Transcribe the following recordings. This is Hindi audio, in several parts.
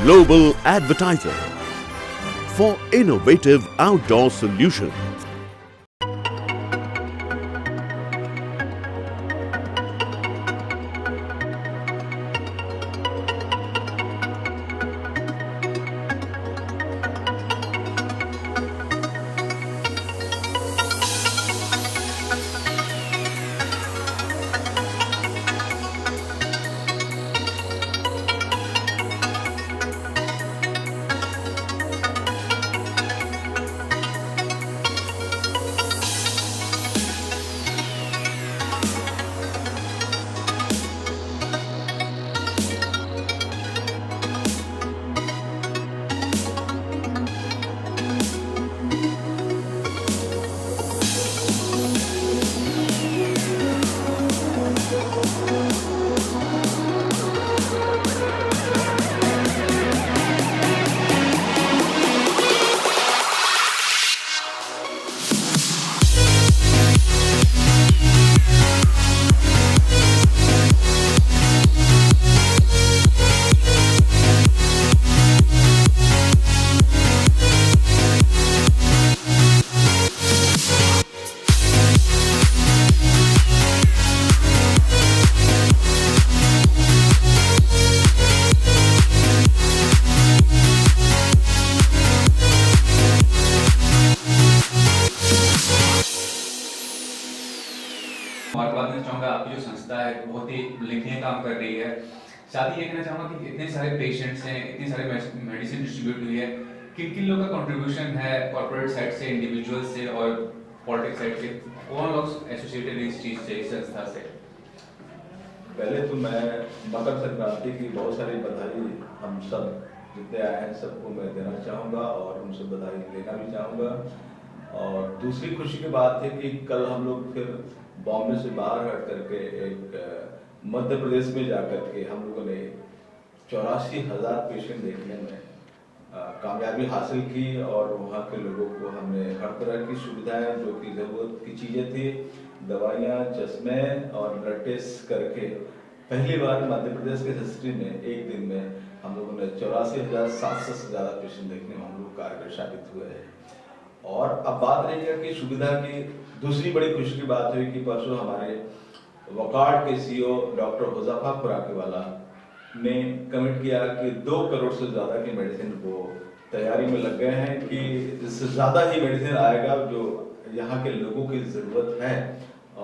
global advertiser for innovative outdoor solutions. और बात करना चाहूँगा आपकी जो संस्था है बहुत ही उल्लेखनीय काम कर रही है। साथ ही ये कहना चाहूँगा कि इतने सारे पेशेंट्स हैं, इतनी सारे मेडिसिन डिस्ट्रीब्यूट हुई है, किन किन लोगों का कंट्रीब्यूशन है कॉर्पोरेट साइड से, इंडिविजुअल से और पॉलिटिक्स साइड से, कौन लोग एसोसिएटेड इस चीज़ से, इस संस्था से? पहले तो मैं मकर संक्रांति की बहुत सारी बधाई हम सब जितने आए हैं सबको मैं देना चाहूँगा और उनसे बधाई लेना भी चाहूँगा। और दूसरी खुशी की बात है कि कल हम लोग फिर बॉम्बे से बाहर हट करके एक मध्य प्रदेश में जाकर के हम लोगों ने 84,000 पेशेंट देखने में कामयाबी हासिल की और वहाँ के लोगों को हमने हर तरह की सुविधाएं जो कि ज़रूरत की चीज़ें थी, दवाइयाँ, चश्मे और ब्लड टेस्ट करके पहली बार मध्य प्रदेश के हिस्ट्री में एक दिन में हम लोगों ने 84,700 से ज़्यादा पेशेंट देखने में हम लोग कारगर साबित हुए हैं। और अब बात रही है कि सुविधा की दूसरी बड़ी खुशी की बात हुई कि परसों हमारे वकार्ड के सीईओ डॉक्टर हुज़ैफा खुराकीवाला ने कमिट किया कि 2 करोड़ से ज़्यादा की मेडिसिन को तैयारी में लग गए हैं कि इससे ज़्यादा ही मेडिसिन आएगा जो यहाँ के लोगों की ज़रूरत है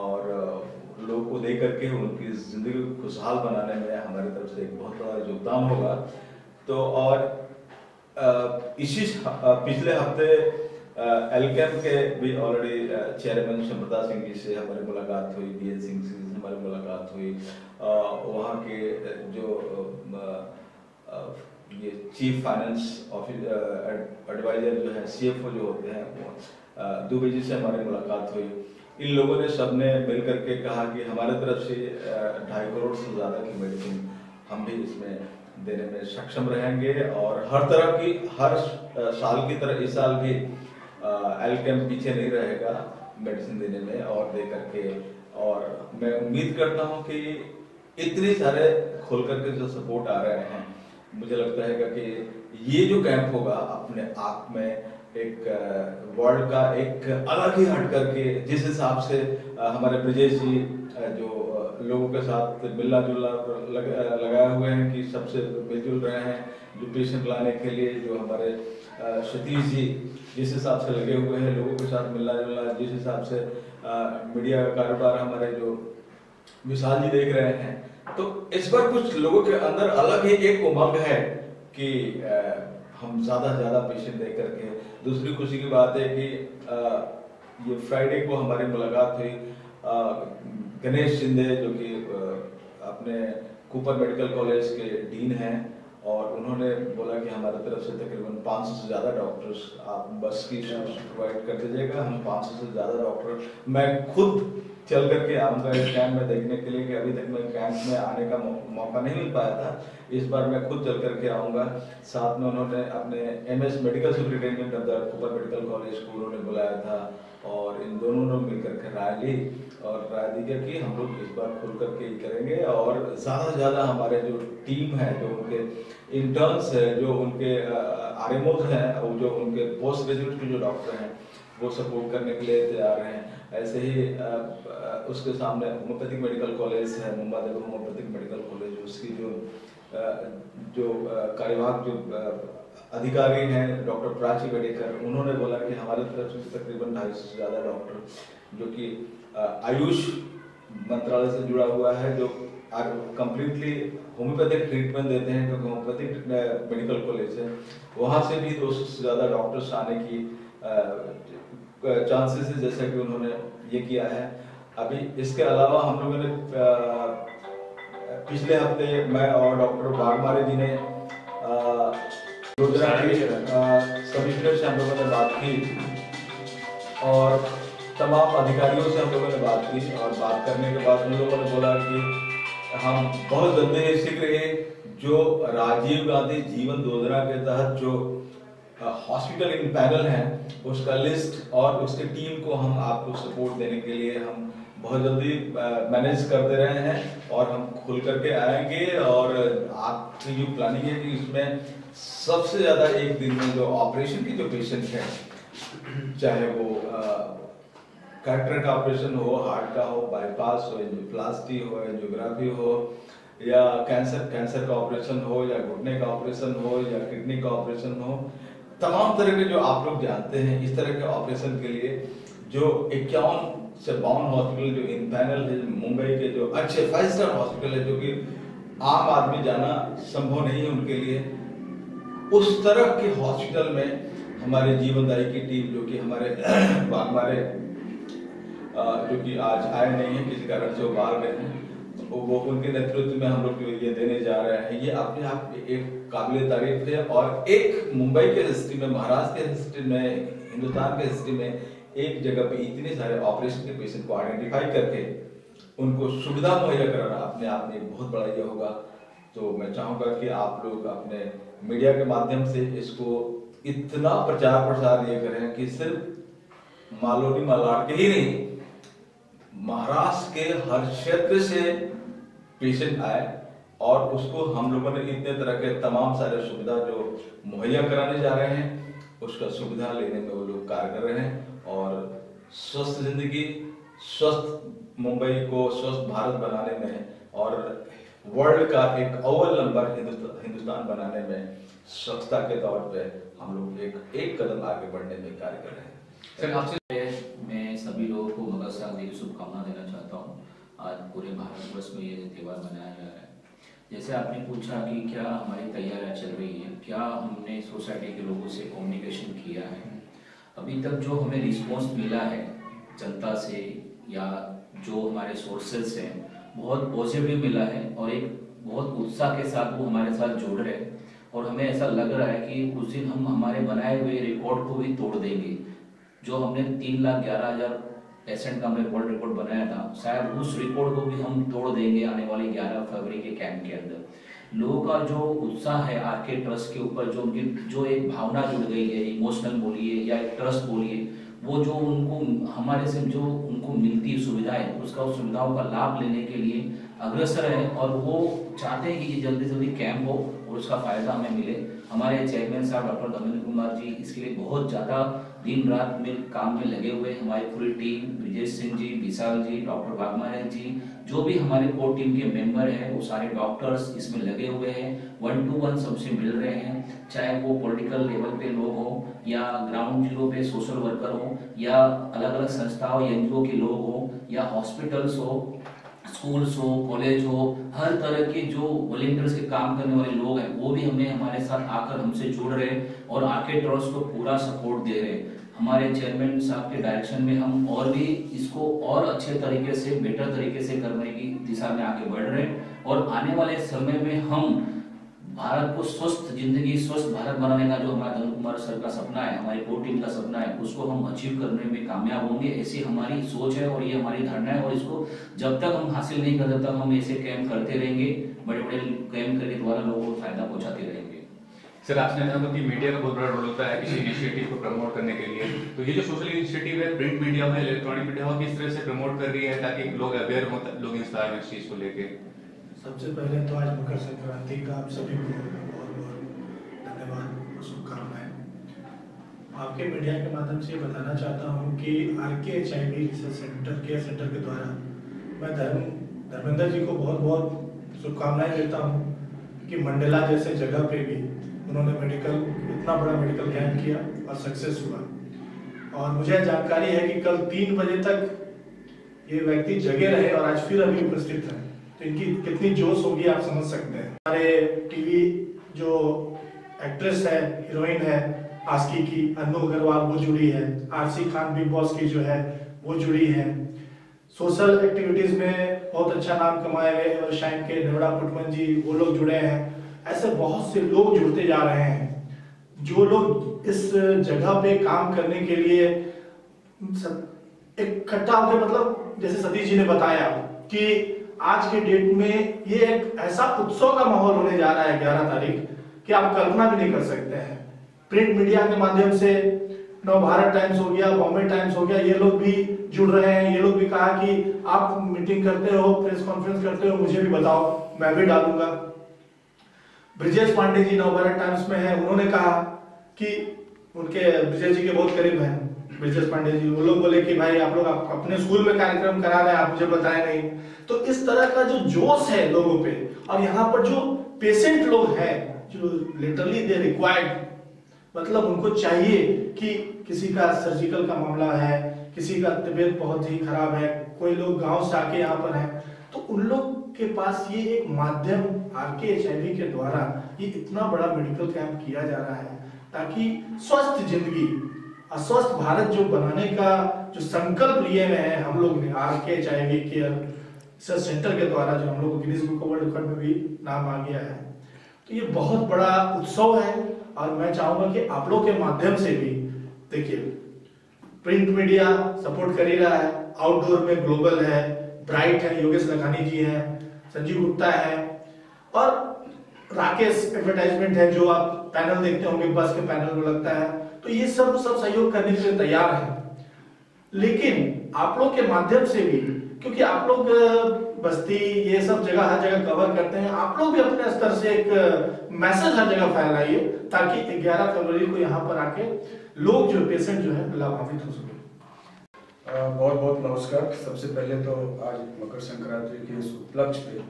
और लोगों को दे करके उनकी ज़िंदगी को खुशहाल बनाने में हमारी तरफ से एक बहुत बड़ा योगदान होगा। तो और इसी पिछले हफ्ते एलकेम के भी ऑलरेडी चेयरमैन शंप्रदा सिंह जी से हमारी मुलाकात हुई, बीएन सिंह से हमारी मुलाकात हुई, वहाँ के जो ये चीफ फाइनेंस एडवाइजर जो है सीएफओ जो होते हैं वो दुबे जी से हमारी मुलाकात हुई। इन लोगों ने सबने मिल करके कहा कि हमारे तरफ से 2.5 करोड़ से ज़्यादा की मेडिसिन हम भी इसमें देने में सक्षम रहेंगे और हर तरह की हर साल की तरह इस साल भी एलकेम पीछे नहीं रहेगा मेडिसिन देने में और दे करके। और मैं उम्मीद करता हूं कि इतने सारे खोल करके जो सपोर्ट आ रहे हैं, मुझे लगता है कि ये जो कैंप होगा अपने आप में एक वर्ल्ड का एक अलग ही हट करके, जिस हिसाब से हमारे ब्रजेश जी जो लोगों के साथ मिलना जुलना लगाए हुए हैं कि सबसे मिलजुल रहे हैं, जो पेशेंट लाने के लिए जो हमारे सतीश जी जिस हिसाब से लगे हुए हैं लोगों के साथ मिलना जुलना, जिस हिसाब से मीडिया का कारोबार हमारे जो विशाल जी देख रहे हैं, तो इस पर कुछ लोगों के अंदर अलग ही एक उमंग है कि हम ज़्यादा से ज़्यादा पेशेंट देख करके। दूसरी खुशी की बात है कि ये फ्राइडे को हमारी मुलाकात हुई गणेश शिंदे जो कि अपने कूपर मेडिकल कॉलेज के डीन हैं और उन्होंने बोला कि हमारी तरफ से तकरीबन 500 से ज़्यादा डॉक्टर्स आप बस की प्रोवाइड कर दीजिएगा। हम 500 से ज़्यादा डॉक्टर मैं खुद चल करके आऊँगा इस कैंप में देखने के लिए कि अभी तक मैं कैंप में आने का मौका नहीं मिल पाया था, इस बार मैं खुद चल करके आऊँगा। साथ में उन्होंने अपने MS medical superintendent of the Cooper medical college को उन्होंने बुलाया था और इन दोनों ने मिलकर के राय ली और राय दी गई कि हम लोग इस बार खुल करके ही करेंगे और ज़्यादा से ज़्यादा हमारे जो टीम है, जो उनके इंटर्न्स है, जो उनके आरएमओज हैं और जो उनके पोस्ट ग्रेजुएट के जो डॉक्टर हैं वो सपोर्ट करने के लिए तैयार हैं। ऐसे ही उसके सामने होम्योपैथिक मेडिकल कॉलेज है, मुंबई देवी होम्योपैथिक मेडिकल कॉलेज, उसकी जो कार्यवाहक जो अधिकारी हैं डॉक्टर प्राची बेडेकर, उन्होंने बोला कि हमारे तरफ से तकरीबन 250 से ज़्यादा डॉक्टर जो कि आयुष मंत्रालय से जुड़ा हुआ है, जो कंप्लीटली होम्योपैथिक ट्रीटमेंट देते हैं, क्योंकि होम्योपैथिक मेडिकल कॉलेज है, वहाँ से भी 200 से ज़्यादा डॉक्टर्स आने की चांसेस है, जैसा कि उन्होंने ये किया है। अभी इसके अलावा हम लोगों ने पिछले हफ्ते मैं और डॉक्टर बागमारे जी ने कमिश्नर से हम लोगों ने बात की और तमाम अधिकारियों से हम लोगों ने बात की, और बात करने के बाद उन लोगों ने बोला कि हम बहुत जल्दी ही शीघ्र ही जो राजीव गांधी जीवन योजना के तहत जो हॉस्पिटल इन पैनल है उसका लिस्ट और उसकी टीम को हम आपको सपोर्ट देने के लिए हम बहुत जल्दी मैनेज करते रहे हैं और हम खुल करके आएंगे। और आपकी जो प्लानिंग है कि इसमें सबसे ज़्यादा एक दिन में जो ऑपरेशन की जो पेशेंट है, चाहे वो कैटरेक्ट का ऑपरेशन हो, हार्ट का हो, बाईपास हो, एंजियोप्लास्टी हो, एंजियोग्राफी हो, या कैंसर का ऑपरेशन हो, या घुटने का ऑपरेशन हो, या किडनी का ऑपरेशन हो, तमाम तरह के जो आप लोग जानते हैं इस तरह के ऑपरेशन के लिए जो 51 से 52 हॉस्पिटल जो इन पैनल है, मुंबई के जो अच्छे 5 स्टार हॉस्पिटल है, जो कि आम आदमी जाना संभव नहीं है उनके लिए, उस तरह के हॉस्पिटल में हमारे जीवनदायी की टीम, जो कि हमारे बागमारे जो कि आज आए नहीं है, किसी कारण से वो बाहर गए हैं, वो उनके नेतृत्व में हम लोग ये देने जा रहे हैं। ये अपने आप एक काबिल तारीफ है और एक मुंबई के हिस्ट्री में, महाराष्ट्र के हिस्ट्री में, हिंदुस्तान के हिस्ट्री में एक जगह पे इतने सारे ऑपरेशन के पेशेंट को आइडेंटिफाई करके उनको सुविधा मुहैया कराना अपने आप में एक बहुत बड़ा ये होगा। तो मैं चाहूँगा कि आप लोग अपने मीडिया के माध्यम से इसको इतना प्रचार प्रसार ये करें कि सिर्फ मालोनी मलाड के ही नहीं, महाराष्ट्र के हर क्षेत्र से पेशेंट आए और उसको हम लोगों ने इतने तरह के तमाम सारे सुविधा जो मुहैया कराने जा रहे हैं उसका सुविधा लेने में वो लोग कार्य कर रहे हैं। और स्वस्थ जिंदगी, स्वस्थ मुंबई को स्वस्थ भारत बनाने में और वर्ल्ड का एक अव्वल नंबर हिंदुस्तान बनाने में स्वच्छता के तौर पे हम लोग एक कदम आगे बढ़ने में कार्य कर रहे हैं। सर, आपसे मैं सभी लोगों को मकर संक्रांति की शुभकामना देना चाहता हूँ। आज पूरे भारतवर्ष में ये त्यौहार मनाया जा रहा है। जैसे आपने पूछा कि क्या हमारी तैयारियां चल रही हैं, क्या हमने सोसाइटी के लोगों से कम्युनिकेशन किया है, अभी तक जो हमें रिस्पॉन्स मिला है जनता से या जो हमारे सोर्सेज हैं बहुत पॉजिटिव मिला है और एक बहुत उत्साह के साथ वो हमारे साथ जुड़ रहे हैं और हमें ऐसा लग रहा है कि उस दिन हम हमारे बनाए हुए रिकॉर्ड को भी तोड़ देंगे। जो हमने 3,11,000 पेशेंट का हमने वर्ल्ड रिकॉर्ड बनाया था, शायद उस रिकॉर्ड को भी हम तोड़ देंगे आने वाली 11 फरवरी के कैंप के अंदर। लोगों का जो उत्साह है आरके ट्रस्ट के ऊपर, जो उनकी जो एक भावना जुड़ गई है, इमोशनल बोलिए या एक ट्रस्ट बोलिए, वो जो उनको हमारे से जो उनको मिलती सुविधाएं, उसका उस सुविधाओं का लाभ लेने के लिए अग्रसर है और वो चाहते हैं कि ये जल्दी जल्दी कैंप हो और उसका फायदा हमें मिले। हमारे चेयरमैन साहब डॉक्टर दमन कुमार जी इसके लिए बहुत ज़्यादा दिन रात में काम में लगे हुए हैं। हमारी पूरी टीम, ब्रिजेश सिंह जी, विशाल जी, डॉक्टर बागमारे जी, जो भी हमारे कोर टीम के मेंबर हैं वो सारे डॉक्टर्स इसमें लगे हुए हैं, 1 to 1 सबसे मिल रहे हैं, चाहे वो पॉलिटिकल लेवल पे लोग हो या ग्राउंड जीरो पे सोशल वर्कर हो या अलग अलग संस्थाओं एनजीओ के लोग हो या हॉस्पिटल्स हो, स्कूल्स हो, कॉलेज हो, हर तरह के जो वॉलंटियर्स के काम करने वाले लोग हैं वो भी हमें हमारे साथ आकर हमसे जुड़ रहे हैं और आके ट्रस्ट को पूरा सपोर्ट दे रहे हैं। हमारे चेयरमैन साहब के डायरेक्शन में हम और भी इसको और अच्छे तरीके से, बेटर तरीके से करने की दिशा में आगे बढ़ रहे हैं और आने वाले समय में हम भारत को स्वस्थ जिंदगी, स्वस्थ भारत बनाने का जो हमारा दमन कुमार सर का सपना है, हमारी कोर टीम का सपना है, उसको हम अचीव करने में कामयाब होंगे। ऐसी हमारी सोच है और ये हमारी धारणा है और इसको जब तक हम हासिल नहीं कर तब तक हम ऐसे कैंप करते रहेंगे, बड़े बड़े कैंप करके द्वारा लोगों को फायदा पहुंचाते रहेंगे। सर आपने कहा कि मीडिया का बहुत बड़ा रोल होता है किसी इनिशिएटिव को प्रमोट करने के लिए, तो ये जो सोशल इनिशिएटिव है प्रिंट मीडिया में, इलेक्ट्रॉनिक मीडिया हो, किस तरह से प्रमोट कर रही है ताकि लोग अवेयर हो, लोग इंस्पायर हो इस चीज को लेके? सबसे पहले तो आज मकर संक्रांति का आप सभी को बहुत बहुत धन्यवाद और शुभकामनाएं। आपके मीडिया के माध्यम से बताना चाहता हूं कि RKHIV research centre care centre के द्वारा मैं धर्मेंद्र जी को बहुत बहुत शुभकामनाएं देता हूं कि मंडला जैसे जगह पे भी उन्होंने इतना बड़ा मेडिकल कैंप किया और सक्सेस हुआ। और मुझे जानकारी है कि कल 3 बजे तक ये व्यक्ति जगे रहे और आज फिर अभी उपस्थित हैं, तो इनकी कितनी जोश होगी आप समझ सकते हैं। हमारे टीवी जो एक्ट्रेस है, हीरोइन है आस्की की, अनु अग्रवाल वो जुड़ी है, आरसी खान बिग बॉस की जो है वो जुड़ी है। सोशल एक्टिविटीज में बहुत अच्छा नाम कमाए हुए एवरशाइन के नेवड़ा पुटमन जी वो लोग जुड़े हैं। ऐसे बहुत से लोग जुड़ते जा रहे हैं जो लोग इस जगह पे काम करने के लिए इकट्ठा होकर, मतलब जैसे सतीश जी ने बताया कि आज के डेट में ये एक ऐसा उत्सव का माहौल होने जा रहा है 11 तारीख कि आप कल्पना भी नहीं कर सकते हैं। प्रिंट मीडिया के माध्यम से नवभारत टाइम्स हो गया, बॉम्बे टाइम्स हो गया, ये लोग भी जुड़ रहे हैं। ये लोग भी कहा कि आप मीटिंग करते हो, प्रेस कॉन्फ्रेंस करते हो, मुझे भी बताओ, मैं भी डालूंगा। ब्रिजेश पांडे जी नवभारत टाइम्स में है, उन्होंने कहा कि उनके ब्रिजेश जी के बहुत करीब हैं ब्रिजेश पांडे जी, वो लोग बोले कि भाई आप लोग अपने स्कूल में कार्यक्रम करा रहे हैं, आप मुझे बताए नहीं। तो इस तरह का जो जोश है लोगों पे, और यहाँ पर जो पेशेंट लोग हैं जो लिटरली दे रिक्वायर्ड, मतलब उनको चाहिए कि किसी का सर्जिकल का मामला है, किसी का तबीयत बहुत ही खराब है, कोई लोग गांव से आके यहाँ पर हैं, तो उन लोग के पास ये एक माध्यम RKHIV के द्वारा ये इतना बड़ा मेडिकल कैंप किया जा रहा है ताकि स्वस्थ जिंदगी, अस्वस्थ भारत जो बनाने का जो संकल्प लिए हुए हैं हम लोग ने RKHIV केयर रिसर्च सेंटर के द्वारा, जो हम लोग को Guinness book of world record में भी नाम आ गया है। तो ये बहुत बड़ा उत्सव है और मैं चाहूंगा कि आप लोग के माध्यम से भी देखिए, प्रिंट मीडिया सपोर्ट कर ही रहा है, आउटडोर में ग्लोबल है, ब्राइट है, योगेश लखानी जी हैं, संजीव गुप्ता है, और राकेश एडवर्टाइजमेंट है जो आप पैनल देखते होंगे, बस के पैनल में लगता है। तो ये सब सहयोग करने के लिए तैयार है, लेकिन आप लोग के माध्यम से भी, क्योंकि आप लोग बस्ती ये सब जगह हर जगह कवर करते हैं, आप लोग भी अपने स्तर से एक मैसेज हर जगह फैलाइए ताकि 11 फरवरी को यहाँ पर आके लोग जो पेशेंट जो है लाभान्वित हो सके। बहुत बहुत नमस्कार। सबसे पहले तो आज मकर संक्रांति के इस उपलक्ष्य पे,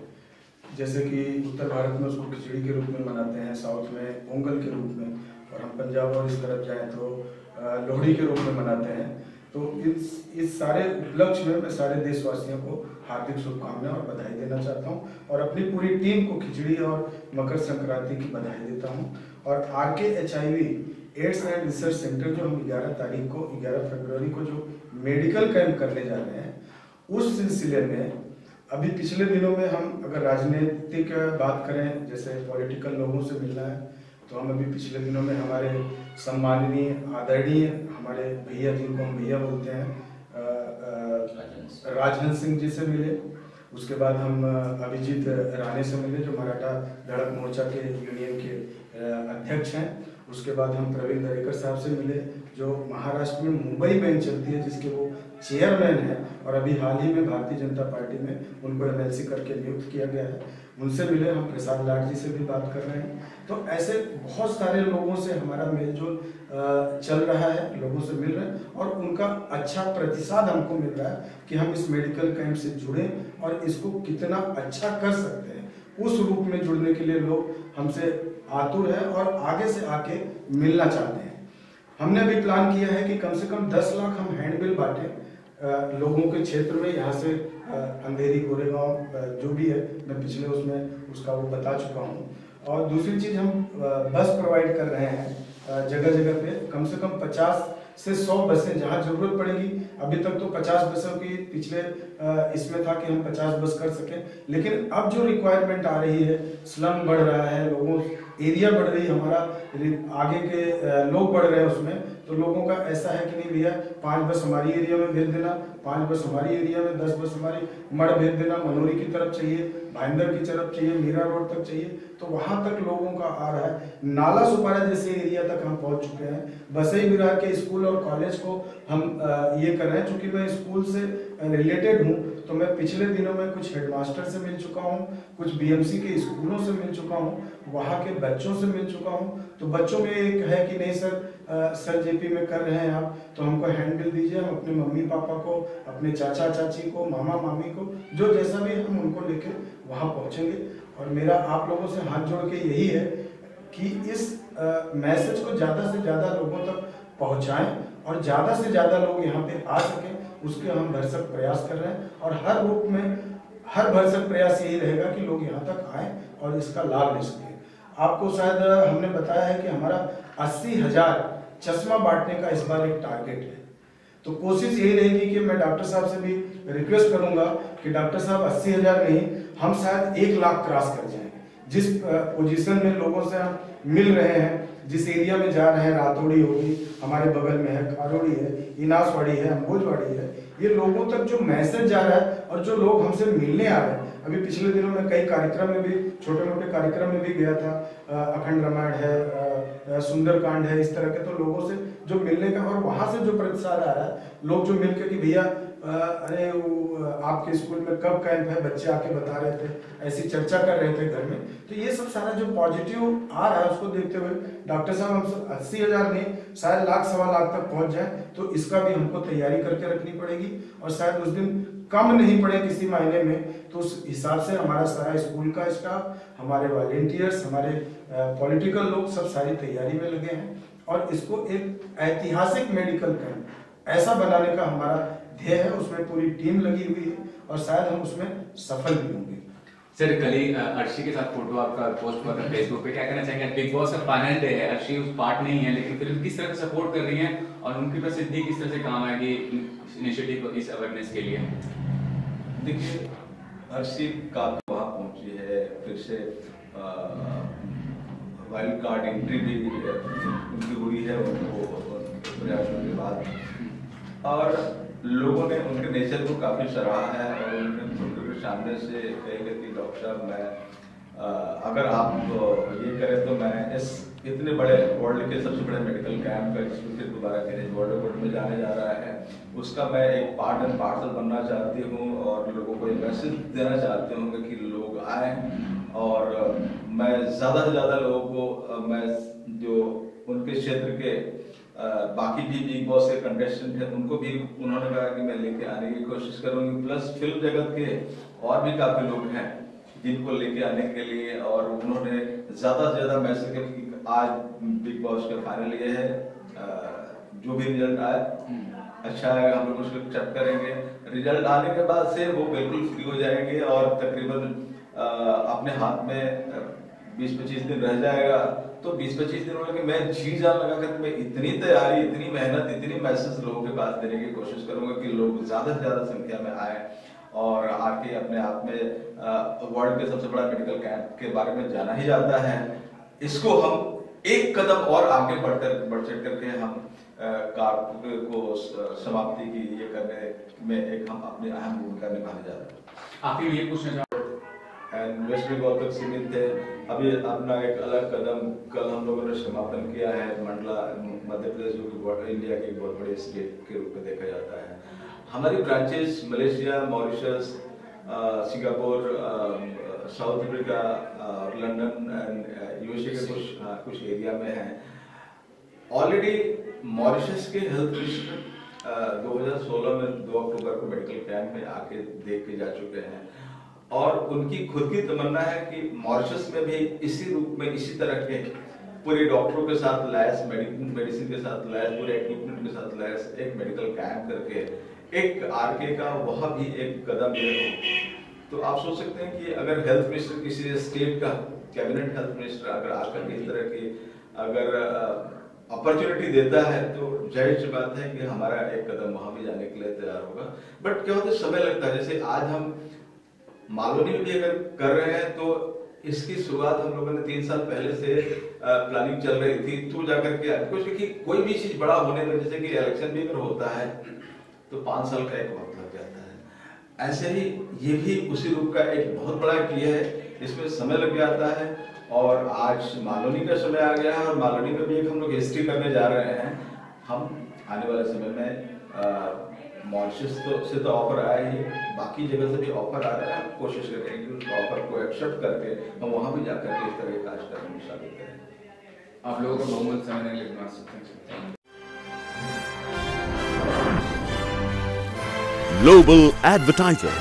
जैसे कि उत्तर भारत में उसको खिचड़ी के रूप में मनाते हैं, साउथ में पोंगल के रूप में, और हम पंजाब और इस तरफ जाएं तो लोहड़ी के रूप में मनाते हैं। तो इस सारे उपलक्ष्य में मैं सारे देशवासियों को हार्दिक शुभकामनाएं और बधाई देना चाहता हूं, और अपनी पूरी टीम को खिचड़ी और मकर संक्रांति की बधाई देता हूं। और RKHIV AIDS and research centre जो हम 11 फरवरी को जो मेडिकल कैंप करने जा रहे हैं, उस सिलसिले में अभी पिछले दिनों में हम अगर राजनीतिक बात करें, जैसे पॉलिटिकल लोगों से मिलना है, तो हम अभी पिछले दिनों में हमारे सम्माननीय आदरणीय हमारे भैया, जिनको हम भैया बोलते हैं, राजहंस सिंह जी से मिले। उसके बाद हम अभिजीत राणे से मिले जो मराठा धड़क मोर्चा के यूनियन के अध्यक्ष हैं। उसके बाद हम प्रवीण दरेकर साहब से मिले जो महाराष्ट्र में मुंबई बैंक चलती है जिसके वो चेयरमैन हैं, और अभी हाल ही में भारतीय जनता पार्टी में उनको MLC करके नियुक्त किया गया है, उनसे मिले। हम प्रसाद लाड जी से भी बात कर रहे हैं। तो ऐसे बहुत सारे लोगों से हमारा मेलजोल चल रहा है, लोगों से मिल रहे हैं, और उनका अच्छा प्रतिसाद हमको मिल रहा है कि हम इस मेडिकल कैंप से जुड़े और इसको कितना अच्छा कर सकते हैं, उस रूप में जुड़ने के लिए लोग हमसे आतुर है और आगे से आके मिलना चाहते हैं। हमने भी प्लान किया है कि कम से कम 10 लाख हम हैंडबिल बांटे लोगों के क्षेत्र में, यहाँ से अंधेरी गोरेगांव जो भी है, मैं पिछले उसमें उसका वो बता चुका हूँ। और दूसरी चीज़ हम बस प्रोवाइड कर रहे हैं जगह जगह पे, कम से कम 50 से 100 बसें जहाँ जरूरत पड़ेगी। अभी तक तो 50 बसों की पिछले इसमें था कि हम 50 बस कर सकें, लेकिन अब जो रिक्वायरमेंट आ रही है, स्लम बढ़ रहा है, लोगों एरिया बढ़ रही है, हमारा आगे के लोग बढ़ रहे हैं उसमें, तो लोगों का ऐसा है कि नहीं भैया 5 बस हमारी एरिया में भेज देना, 5 बस हमारी एरिया में, 10 बस हमारी मड़ भेज देना, मनोरी की तरफ चाहिए, भाईंदर की तरफ चाहिए, मीरा रोड तक चाहिए। तो वहां तक लोगों का आ रहा है। नाला सुपारा जैसे एरिया तक हम पहुंच चुके हैं। बसई विरार के स्कूल और कॉलेज को हम ये कर रहे हैं। चूंकि मैं स्कूल से रिलेटेड हूँ तो मैं पिछले दिनों में कुछ हेडमास्टर से मिल चुका हूँ, कुछ बीएमसी के स्कूलों से मिल चुका हूँ, वहाँ के बच्चों से मिल चुका हूँ। तो बच्चों में एक है कि नहीं सर जेपी में कर रहे हैं आप, तो हमको हैंडबिल दीजिए, हम अपने मम्मी पापा को, अपने चाचा चाची को, मामा मामी को, जो जैसा भी हम उनको लेके वहाँ पहुँचेंगे। और मेरा आप लोगों से हाथ जोड़ के यही है कि इस मैसेज को ज़्यादा से ज़्यादा लोगों तक पहुँचाएं और ज़्यादा से ज़्यादा लोग यहाँ पे आ सकें, उसके हम भरसक प्रयास कर रहे हैं। और हर रूप में हर भरसक प्रयास यही रहेगा कि लोग यहाँ तक आएँ और इसका लाभ ले सकें। आपको शायद हमने बताया है कि हमारा 80,000 चश्मा बांटने का इस बार एक टारगेट है। तो कोशिश यही रहेगी कि मैं डॉक्टर साहब से भी रिक्वेस्ट करूंगा कि डॉक्टर साहब 80,000 नहीं, हम शायद 1 लाख क्रॉस कर जाएंगे। जिस पोजीशन में लोगों से हम मिल रहे हैं, जिस एरिया में जा रहे हैं, रातोड़ी होगी, हमारे बगल में है, खारोड़ी है, इनासवाड़ी है, अम्बोजवाड़ी है, ये लोगों तक जो मैसेज जा रहा है और जो लोग हमसे मिलने आ रहे हैं। अभी पिछले दिनों में कई कार्यक्रम में भी, छोटे मोटे कार्यक्रम में भी गया था, अखंड रामायण है, सुंदरकांड है, इस तरह के तो लोगों से जो मिलने का, और वहां से जो प्रतिसाद आ रहा है, लोग जो मिलकर कि भैया अरे वो आपके स्कूल में कब कैंप है, बच्चे आके बता रहे थे, ऐसी चर्चा कर रहे थे घर में। तो ये सब सारा जो पॉजिटिव आ रहा है उसको देखते हुए डॉक्टर साहब हम 80,000 नहीं, शायद लाख सवा लाख तक पहुंच जाए, तो इसका भी हमको तैयारी करके रखनी पड़ेगी। और शायद उस दिन कम नहीं पड़े किसी महीने में, तो उस हिसाब से हमारा सारा स्कूल का स्टाफ, हमारे वॉलेंटियर्स, हमारे पॉलिटिकल लोग सब सारी तैयारी में लगे हैं। और इसको एक ऐतिहासिक मेडिकल कैंप ऐसा बनाने का हमारा ध्येय है, उसमें पूरी टीम लगी हुई है और शायद हम उसमें सफल भी होंगे। सर कल ही अर्शी के साथ फोटो आपका पोस्ट हुआ था फेसबुक पे, क्या कहना चाहेंगे? बिग बॉस का फाइनल डे है, अर्शी उस पार्ट नहीं है, लेकिन फिर किस तरह से सपोर्ट कर रही हैं और उनकी प्रसिद्धि किस तरह से काम आएगी इनिशिएटिव इस अवेयरनेस के लिए? देखिए, अर्शी का वहाँ पहुंची है, फिर से वाइल्ड कार्ड एंट्री भी उनकी हुई है, उनको प्रयासों के बाद, और लोगों ने उनके नेचर को काफी सराहा है। और उनके फोटो के सामने से कहेंगे कि डॉक्टर साहब मैं अगर आप ये करें तो मैं इस इतने बड़े वर्ल्ड के सबसे बड़े मेडिकल कैंप का, जिसमें फिर दोबारा गिनीज वर्ल्ड रिकॉर्ड में जाने जा रहा है, उसका मैं एक पार्ट एंड पार्सल बनना चाहती हूँ और लोगों को ये मैसेज देना चाहती हूँ कि लोग आए। और मैं ज़्यादा से ज़्यादा लोगों को मैं जो उनके क्षेत्र के बाकी भी बिग बॉस के कंटेस्टेंट हैं उनको भी उन्होंने कहा कि मैं लेके आने की कोशिश करूंगी। प्लस फिल्म जगत के और भी काफी लोग हैं जिनको लेके आने के लिए, और उन्होंने ज्यादा से ज्यादा मैसेज किया कि आज बिग बॉस का फाइनल ये है, जो भी रिजल्ट आए अच्छा है, हम लोग उसको एक्सेप्ट करेंगे। रिजल्ट आने के बाद से वो बिल्कुल फ्री हो जाएंगे और तकरीबन अपने हाथ में 20-25 दिन रह जाएगा। तो 20-25 दिनों में मैं जी जान लगा कर मैं इतनी तैयारी, इतनी मेहनत, इतनी मैसेज लोगों के पास देने की कोशिश करूंगा कि लोग ज्यादा से ज्यादा संख्या में आए और आके अपने आप में वर्ल्ड के सबसे बड़ा मेडिकल कैंप के बारे में जाना ही जाता है, इसको हम एक कदम और आगे बढ़ चढ़ करके हम कार्य को समाप्ति की ये करने में एक हम अपनी अहम भूमिका निभाने जा रहे हैं। आप ये पूछना एंड वेस्ट बंगाल तक सीमित थे, अभी अपना एक अलग कदम कल हम लोगों ने समापन किया है मंडला, मध्य प्रदेश जो कि इंडिया की एक बहुत बड़ी स्टेट के रूप में देखा जाता है। हमारी branches Malaysia, Mauritius, Singapore, south Africa, London and USA के कुछ एरिया में हैं। ऑलरेडी मॉरिशस के हेल्थ मिनिस्टर 2016 में 2 अक्टूबर को मेडिकल कैंप में आके देख के जा चुके हैं और उनकी खुद की तमन्ना है कि मॉरिशस में भी इसी रूप में, इसी तरह के पूरे डॉक्टरों के साथ लैस, मेडिसिन के साथ लैस, पूरे इक्विपमेंट के साथ लैस एक मेडिकल कैंप करके एक आरके का वह भी एक कदम ये हो। तो आप सोच सकते हैं कि अगर हेल्थ मिनिस्टर किसी स्टेट का, कैबिनेट हेल्थ मिनिस्टर अगर आकर के इस तरह की अगर अपॉर्चुनिटी देता है तो जाहिर सी बात है कि हमारा एक कदम वहां भी जाने के लिए तैयार होगा। बट क्या होता है, समय लगता है। जैसे आज हम मालवनी में भी अगर कर रहे हैं तो इसकी शुरुआत हम लोगों ने 3 साल पहले से प्लानिंग चल रही थी, तो जाकर के क्योंकि कोई भी चीज बड़ा होने में, जैसे कि इलेक्शन भी अगर होता है तो 5 साल का एक वक्त लग जाता है, ऐसे ही ये भी उसी रूप का एक बहुत बड़ा क्रिया है, इसमें समय लग जाता है। और आज मालोनी का समय आ गया है और मालोनी में भी एक हम लोग हिस्ट्री करने जा रहे हैं। हम आने वाले समय में मॉरिशस से तो ऑफर आया ही, बाकी जगह से भी ऑफर आ रहा है। कोशिश करेंगे उस ऑफर को एक्सेप्ट करके हम वहां भी जाकर के इस तरह के कार्यक्रम में शामिल करें। आप लोगों का बहुमत समझने के लिए बना सकते हैं। Global Advertiser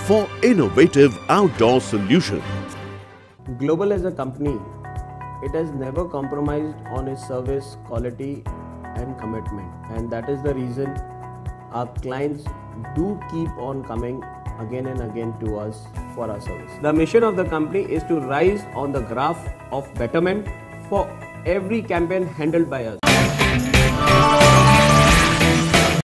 for innovative outdoor solutions. Global as a company, it has never compromised on its service quality and commitment, and that is the reason our clients do keep on coming again and again to us for our service. The mission of the company is to rise on the graph of betterment for every campaign handled by us.